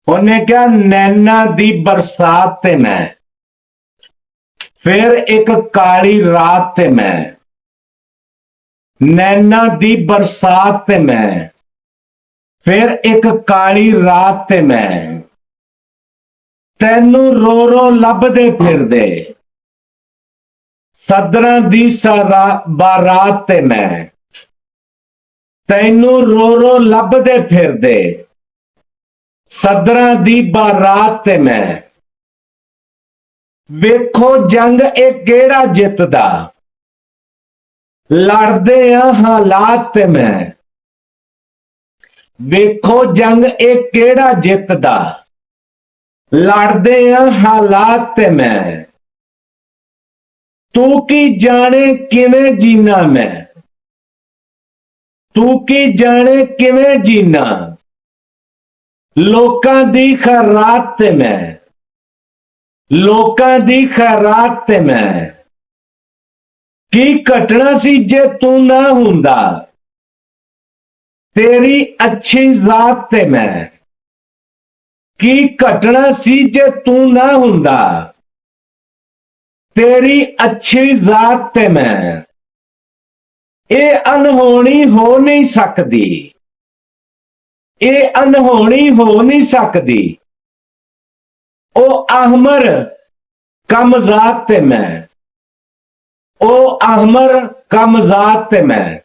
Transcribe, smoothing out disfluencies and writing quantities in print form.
ਉਹਨੇ ਕਿਹਾ ਨੈਣਾ ਦੀ ਬਰਸਾਤ ਤੇ ਮੈਂ, ਫਿਰ ਇੱਕ ਕਾਲੀ ਰਾਤ ਤੇ ਮੈਂ, ਨੈਣਾ ਦੀ ਬਰਸਾਤ ਤੇ ਮੈਂ, ਫਿਰ ਇੱਕ ਕਾਲੀ ਰਾਤ ਤੇ ਮੈਂ, ਤੈਨੂੰ ਰੋ ਰੋ ਲੱਭਦੇ ਫਿਰਦੇ, ਸੱਦਰਾਂ ਦੀ ਬਾਰਾਤ ਤੇ ਮੈਂ, ਤੈਨੂੰ ਰੋ ਰੋ ਲੱਭਦੇ ਫਿਰਦੇ, ਸੱਦਰਾਂ ਦੀ ਬਾਰਾਤ ਤੇ ਮੈਂ, ਵੇਖੋ ਜੰਗ ਇਹ ਕਿਹੜਾ ਜਿੱਤਦਾ, ਲੜਦੇ ਆ ਹਾਲਾਤ ਤੇ ਮੈਂ, ਵੇਖੋ ਜੰਗ ਇਹ ਕਿਹੜਾ ਜਿੱਤਦਾ, ਲੜਦੇ ਆ ਹਾਲਾਤ ਤੇ ਮੈਂ, ਤੂੰ ਕੀ ਜਾਣੇ ਕਿਵੇਂ ਜੀਣਾ ਮੈਂ, ਤੂੰ ਕੀ ਜਾਣੇ ਕਿਵੇਂ ਜੀਣਾ, ਲੋਕਾਂ ਦੀ ਖੈਰਾਤ ਤੇ ਮੈਂ, ਲੋਕਾਂ ਦੀ ਖੈਰਾਤ ਤੇ ਮੈਂ, ਕੀ ਘਟਣਾ ਸੀ ਜੇ ਤੂੰ ਨਾ ਹੁੰਦਾ, ਤੇਰੀ ਅੱਛੀ ਜ਼ਾਤ ਤੇ ਮੈਂ, ਕੀ ਘਟਣਾ ਸੀ ਜੇ ਤੂੰ ਨਾ ਹੁੰਦਾ, ਤੇਰੀ ਅੱਛੀ ਜ਼ਾਤ ਤੇ ਮੈਂ, ਇਹ ਅਨਹੋਣੀ ਹੋ ਨਹੀਂ ਸਕਦੀ, ਇਹ ਅਨਹੋਣੀ ਹੋ ਨਹੀਂ ਸਕਦੀ, ਉਹ ਅਹਮਰ ਕਮਜ਼ਾਤ ਤੇ ਮੈਂ, ਉਹ ਅਹਮਰ ਕਮਜ਼ਾਤ ਤੇ ਮੈਂ,